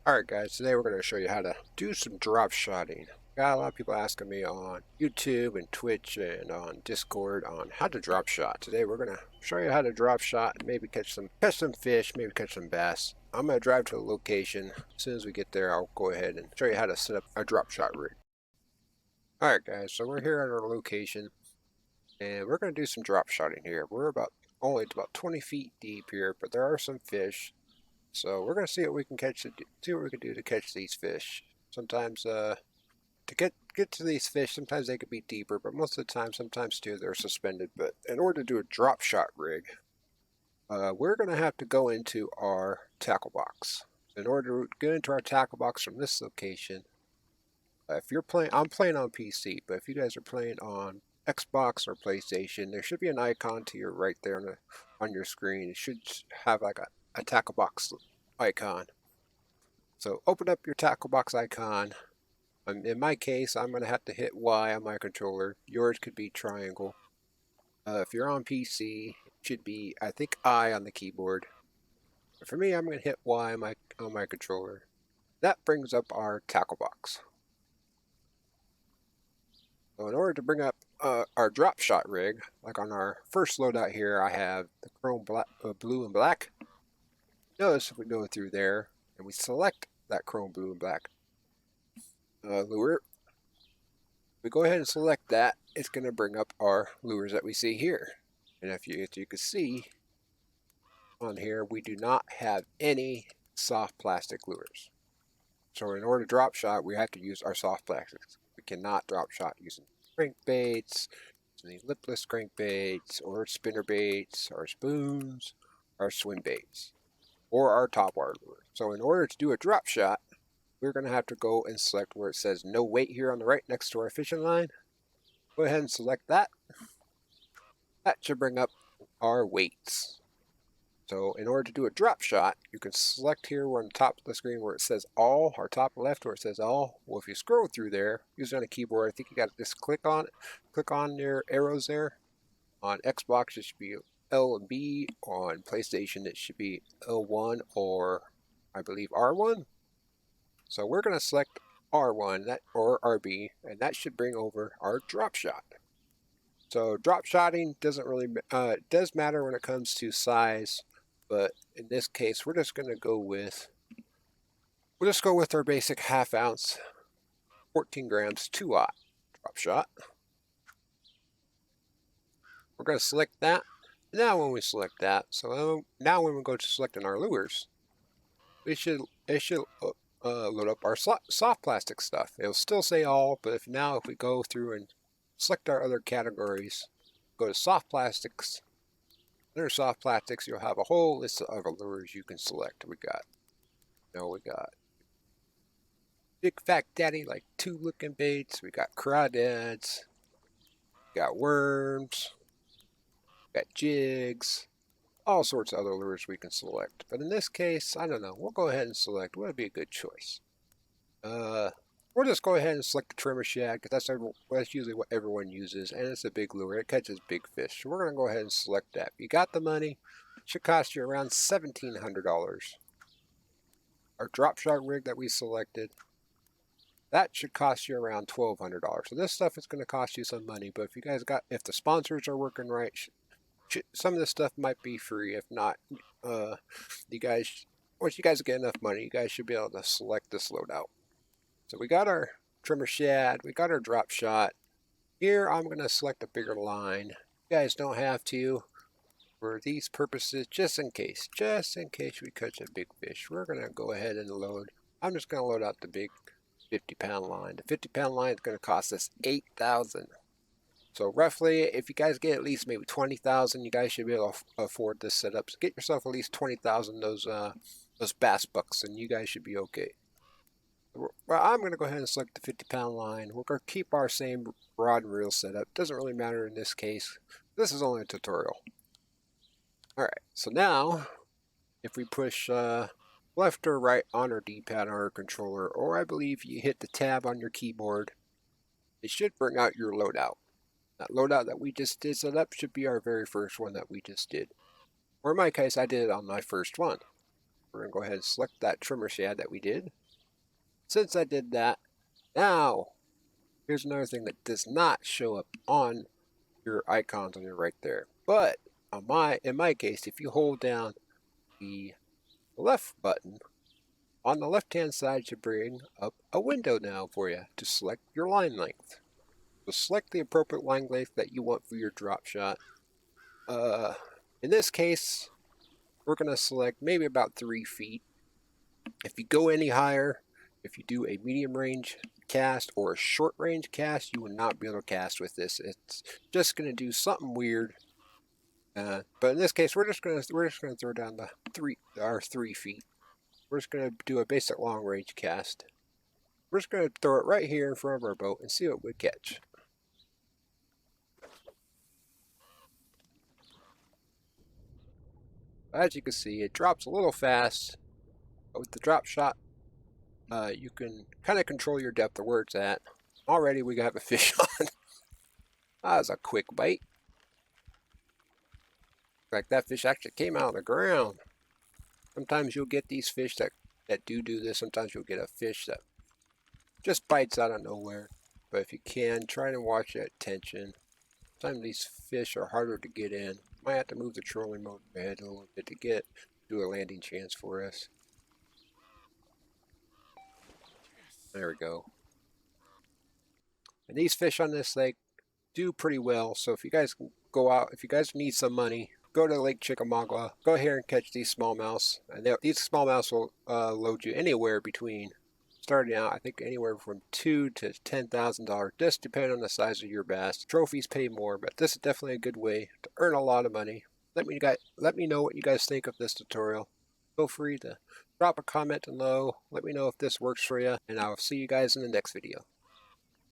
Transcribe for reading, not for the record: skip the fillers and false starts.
Alright guys, today we're going to show you how to do some drop shotting. Got a lot of people asking me on YouTube and Twitch and on Discord on how to drop shot. Today we're going to show you how to drop shot and maybe catch some fish, maybe catch some bass. I'm going to drive to a location. As soon as we get there, I'll go ahead and show you how to set up a drop shot rig. Alright guys, so we're here at our location and we're going to do some drop shotting here. We're only about 20 feet deep here, but there are some fish. So we're gonna see what we can see what we can do to catch these fish. Sometimes, to get to these fish, sometimes they could be deeper, but most of the time, sometimes too, they're suspended. But in order to do a drop shot rig, we're gonna have to go into our tackle box. In order to get into our tackle box from this location, if you're playing, I'm playing on PC, but if you guys are playing on Xbox or PlayStation, there should be an icon to your right there on your screen. It should have like a tackle box icon. So open up your tackle box icon. In my case, I'm going to have to hit Y on my controller. Yours could be triangle. If you're on PC, it should be, I think, I on the keyboard. But for me, I'm going to hit Y on my controller. That brings up our tackle box. So in order to bring up our drop shot rig, like on our first loadout here, I have the chrome blue and black. Notice if we go through there and we select that chrome blue and black lure, we go ahead and select that, it's going to bring up our lures that we see here. And if you can see on here, we do not have any soft plastic lures. So in order to drop shot, we have to use our soft plastics. We cannot drop shot using crankbaits, any lipless crankbaits, or spinner baits, or spoons, or swim baits, or our top wire lure. So in order to do a drop shot, we're going to have to go and select where it says no weight here on the right next to our fishing line. Go ahead and select that. That should bring up our weights. So in order to do a drop shot, you can select here on the top of the screen where it says all, or top left where it says all. Well, if you scroll through there, using on a keyboard, I think you got to just click on your arrows there. On Xbox, it should be L and B. On PlayStation, it should be L1 or I believe R1. So we're going to select R1 or RB, and that should bring over our drop shot. So drop shotting doesn't really it does matter when it comes to size, but in this case we'll just go with our basic half ounce, 14 grams 2/0 drop shot. We're going to select that. Now when we select that, so now when we go to selecting our lures, it should load up our soft plastic stuff. It'll still say all, but if we go through and select our other categories, go to soft plastics. Under soft plastics, you'll have a whole list of lures you can select. We got Big Fat Daddy, like 2 looking baits. We got crawdads. We got worms. We got jigs. All sorts of other lures we can select. But in this case, I don't know. We'll go ahead and select what would be a good choice. We'll just go ahead and select the trimmer shad because that's usually what everyone uses, and it's a big lure. It catches big fish. So we're going to go ahead and select that. If you got the money, it should cost you around $1,700. Our drop shot rig that we selected, that should cost you around $1,200. So this stuff is going to cost you some money, but if the sponsors are working right, some of this stuff might be free. If not, once you guys get enough money, you guys should be able to select this loadout. So we got our trimmer shad, we got our drop shot. Here I'm going to select a bigger line. You guys don't have to. For these purposes, just in case we catch a big fish, we're going to go ahead and load. I'm just going to load out the big 50-pound line. The 50-pound line is going to cost us $8,000. So roughly, if you guys get at least maybe $20,000, you guys should be able to afford this setup. So get yourself at least $20,000 those bass bucks, and you guys should be okay. Well, I'm going to go ahead and select the 50-pound line. We're going to keep our same rod and reel setup. Doesn't really matter in this case. This is only a tutorial. Alright, so now, if we push left or right on our D-pad on our controller, or I believe you hit the tab on your keyboard, it should bring out your loadout. That loadout that we just did set up should be our very first one that we just did. Or in my case, I did it on my first one. We're going to go ahead and select that trimmer shad that we did. Since I did that, now here's another thing that does not show up on your icons on your right there. But in my case, if you hold down the left button, on the left hand side should bring up a window now for you to select your line length. So select the appropriate line length that you want for your drop shot. In this case, we're going to select maybe about 3 feet. If you go any higher, if you do a medium range cast or a short range cast, you will not be able to cast with this. It's just going to do something weird. But in this case, we're just going to throw down our 3 feet. We're just going to do a basic long range cast. We're just going to throw it right here in front of our boat and see what we catch. As you can see, it drops a little fast. But with the drop shot, you can kind of control your depth of where it's at. Already we have a fish on. That was a quick bite. Like that fish actually came out of the ground. Sometimes you'll get these fish that do this. Sometimes you'll get a fish that just bites out of nowhere. But if you can, try to watch that tension. Sometimes these fish are harder to get in. Might have to move the trolling motor ahead a little bit to do a landing chance for us. There we go. And these fish on this lake do pretty well. So if you guys can go out, if you guys need some money, go to Lake Chickamauga, go here and catch these smallmouths. And these smallmouths will load you anywhere between, starting out, I think anywhere from $2,000 to $10,000, just depending on the size of your bass. Trophies pay more, but this is definitely a good way to earn a lot of money. Let me know what you guys think of this tutorial. Feel free to drop a comment below. Let me know if this works for you, and I'll see you guys in the next video.